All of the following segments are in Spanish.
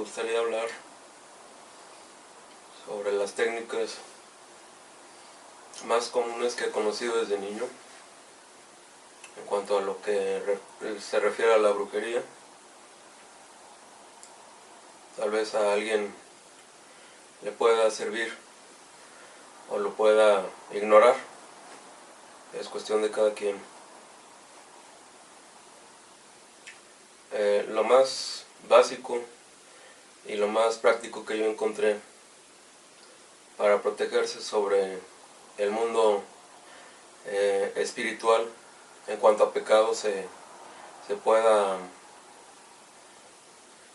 gustaría hablar sobre las técnicas más comunes que he conocido desde niño en cuanto a lo que se refiere a la brujería. Tal vez a alguien le pueda servir o lo pueda ignorar, es cuestión de cada quien. Lo más básico y lo más práctico que yo encontré para protegerse sobre el mundo espiritual en cuanto a pecado se pueda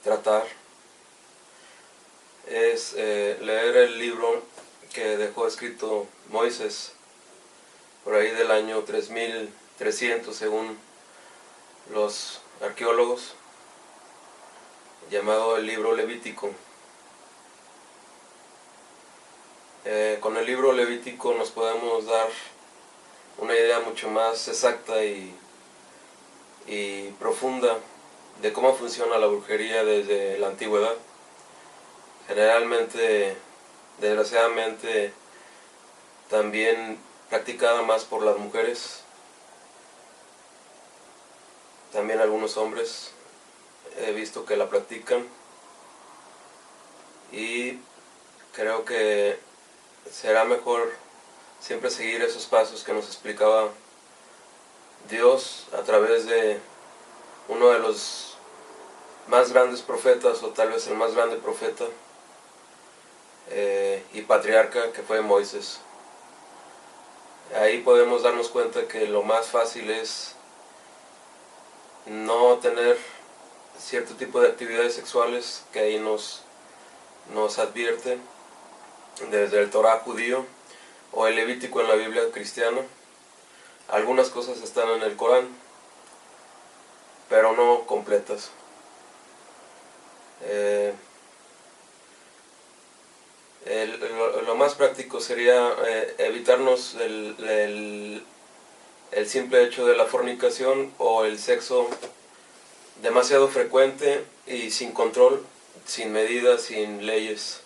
tratar es leer el libro que dejó escrito Moisés por ahí del año 3300 según los arqueólogos, llamado el libro Levítico. Con el libro Levítico nos podemos dar una idea mucho más exacta y profunda de cómo funciona la brujería desde la antigüedad. Generalmente, desgraciadamente, también practicada más por las mujeres, también algunos hombres he visto que la practican, y creo que será mejor siempre seguir esos pasos que nos explicaba Dios a través de uno de los más grandes profetas, o tal vez el más grande profeta y patriarca, que fue Moisés. Ahí podemos darnos cuenta que lo más fácil es no tener cierto tipo de actividades sexuales que ahí nos advierte desde el Torá judío o el Levítico en la Biblia cristiana. Algunas cosas están en el Corán, pero no completas. Lo más práctico sería evitarnos el simple hecho de la fornicación o el sexo demasiado frecuente y sin control, sin medidas, sin leyes.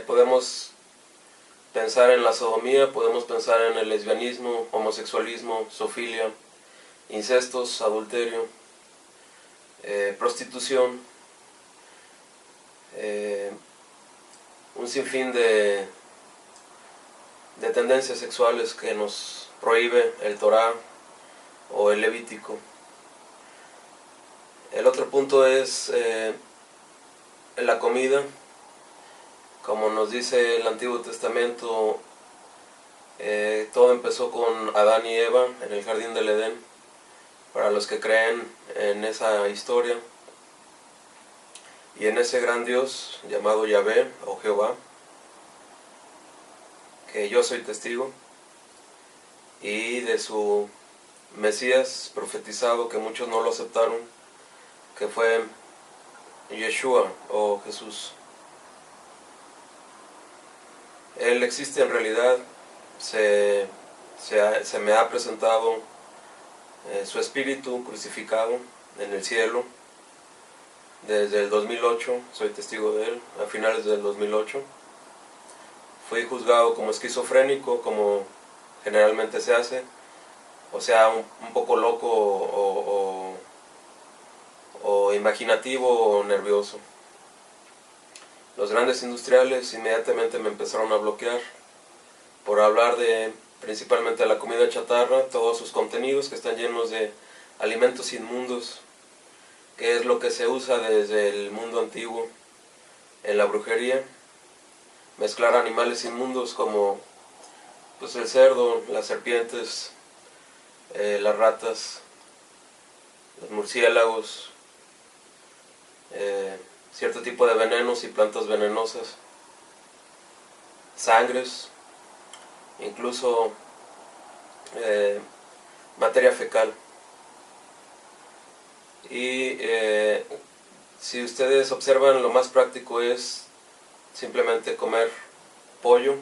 Podemos pensar en la sodomía, podemos pensar en el lesbianismo, homosexualismo, zoofilia, incestos, adulterio, prostitución, un sinfín de tendencias sexuales que nos prohíbe el Torá o el Levítico. El otro punto es la comida. Como nos dice el Antiguo Testamento, todo empezó con Adán y Eva en el jardín del Edén, para los que creen en esa historia y en ese gran Dios llamado Yahvé o Jehová, que yo soy testigo, y de su Mesías profetizado, que muchos no lo aceptaron, que fue Yeshua o Jesús. Él existe en realidad, se me ha presentado su espíritu crucificado en el cielo desde el 2008, soy testigo de él, a finales del 2008. Fui juzgado como esquizofrénico, como generalmente se hace, o sea, un poco loco o imaginativo o nervioso. Los grandes industriales inmediatamente me empezaron a bloquear por hablar de principalmente la comida chatarra, todos sus contenidos que están llenos de alimentos inmundos, que es lo que se usa desde el mundo antiguo en la brujería. Mezclar animales inmundos como pues el cerdo, las serpientes, las ratas, los murciélagos, cierto tipo de venenos y plantas venenosas, sangres, incluso materia fecal. Y si ustedes observan, lo más práctico es simplemente comer pollo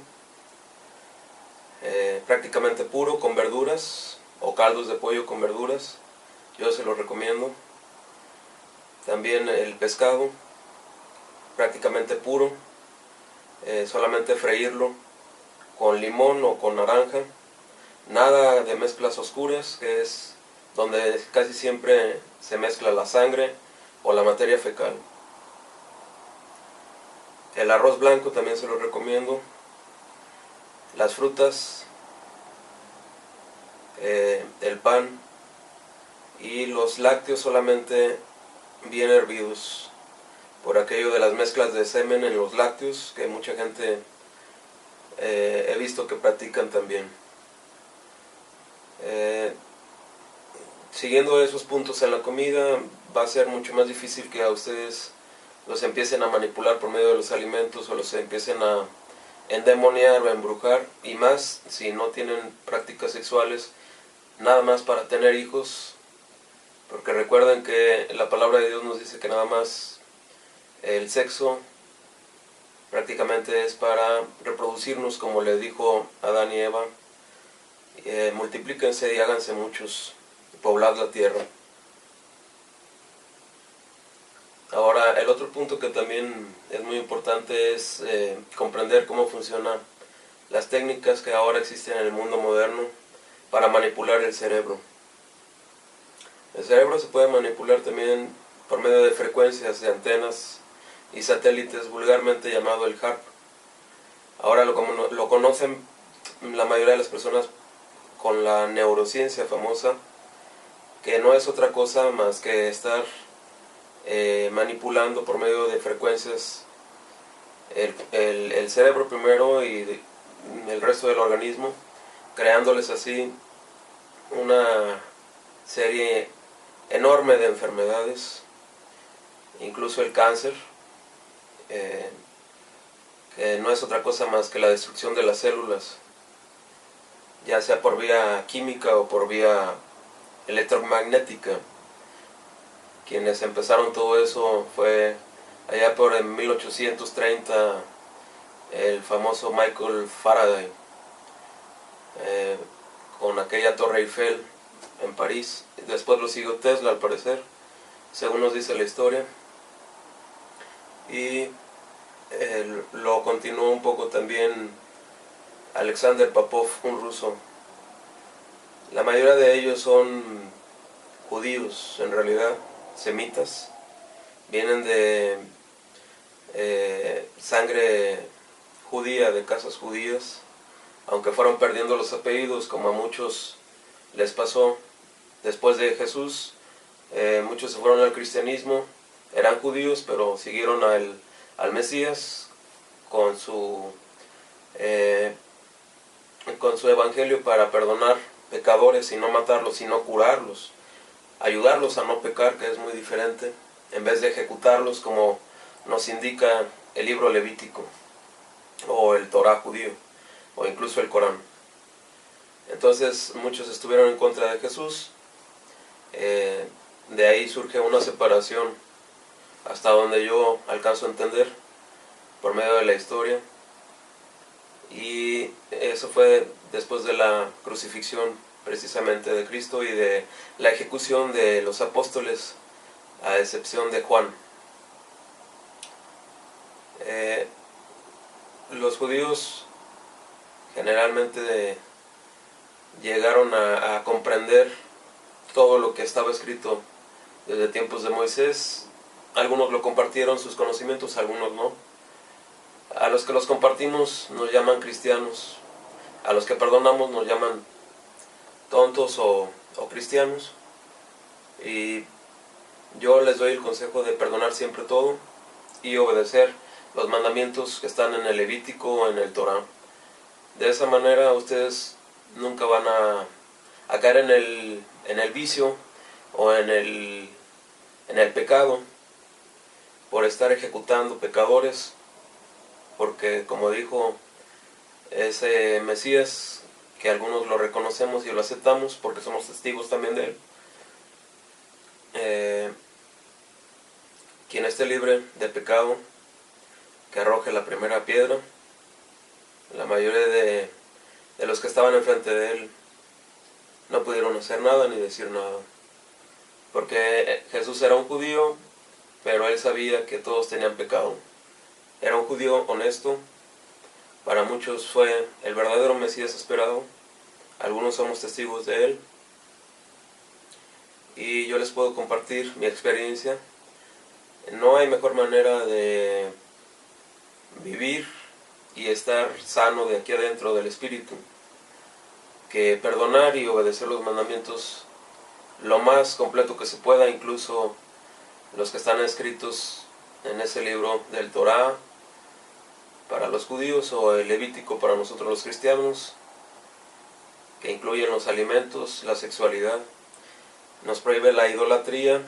prácticamente puro con verduras, o caldos de pollo con verduras, yo se lo recomiendo. También el pescado, prácticamente puro, solamente freírlo con limón o con naranja, nada de mezclas oscuras, que es donde casi siempre se mezcla la sangre o la materia fecal. El arroz blanco también se lo recomiendo. Las frutas, el pan y los lácteos solamente bien hervidos, por aquello de las mezclas de semen en los lácteos, que mucha gente he visto que practican también. Siguiendo esos puntos en la comida, va a ser mucho más difícil que a ustedes los empiecen a manipular por medio de los alimentos o los empiecen a endemoniar o a embrujar, y más si no tienen prácticas sexuales nada más para tener hijos, porque recuerden que la palabra de Dios nos dice que nada más el sexo prácticamente es para reproducirnos, como le dijo Adán y Eva, multiplíquense y háganse muchos, poblad la tierra. Ahora, el otro punto que también es muy importante es comprender cómo funcionan las técnicas que ahora existen en el mundo moderno para manipular el cerebro. El cerebro se puede manipular también por medio de frecuencias de antenas y satélites, vulgarmente llamado el HARP. Ahora lo conocen la mayoría de las personas con la neurociencia famosa, que no es otra cosa más que estar manipulando por medio de frecuencias el cerebro primero y el resto del organismo, creándoles así una serie enorme de enfermedades, incluso el cáncer, que no es otra cosa más que la destrucción de las células, ya sea por vía química o por vía electromagnética. Quienes empezaron todo eso fue allá por en 1830 el famoso Michael Faraday, con aquella Torre Eiffel en París. Después lo siguió Tesla, al parecer, según nos dice la historia, y lo continuó un poco también Alexander Popov, un ruso. La mayoría de ellos son judíos, en realidad, semitas, vienen de sangre judía, de casas judías, aunque fueron perdiendo los apellidos, como a muchos les pasó después de Jesús. Muchos se fueron al cristianismo, eran judíos, pero siguieron al Mesías con su evangelio para perdonar pecadores y no matarlos, sino curarlos, ayudarlos a no pecar, que es muy diferente, en vez de ejecutarlos como nos indica el libro levítico o el Torá judío o incluso el Corán. Entonces muchos estuvieron en contra de Jesús. De ahí surge una separación, hasta donde yo alcanzo a entender, por medio de la historia, y eso fue después de la crucifixión precisamente de Cristo y de la ejecución de los apóstoles, a excepción de Juan. Los judíos generalmente llegaron a comprender todo lo que estaba escrito desde tiempos de Moisés. Algunos lo compartieron sus conocimientos, algunos no. A los que los compartimos nos llaman cristianos, a los que perdonamos nos llaman tontos o cristianos, y yo les doy el consejo de perdonar siempre todo y obedecer los mandamientos que están en el Levítico o en el Torá. De esa manera ustedes nunca van a caer en el vicio o en el pecado por estar ejecutando pecadores, porque como dijo ese Mesías, que algunos lo reconocemos y lo aceptamos porque somos testigos también de él, quien esté libre de pecado, que arroje la primera piedra. La mayoría de los que estaban enfrente de él no pudieron hacer nada ni decir nada. porque Jesús era un judío, pero él sabía que todos tenían pecado. Era un judío honesto, para muchos fue el verdadero Mesías esperado, algunos somos testigos de él, y yo les puedo compartir mi experiencia. No hay mejor manera de vivir y estar sano de aquí adentro del espíritu que perdonar y obedecer los mandamientos lo más completo que se pueda, incluso los que están escritos en ese libro del Torá para los judíos o el Levítico para nosotros los cristianos, que incluyen los alimentos, la sexualidad. Nos prohíbe la idolatría,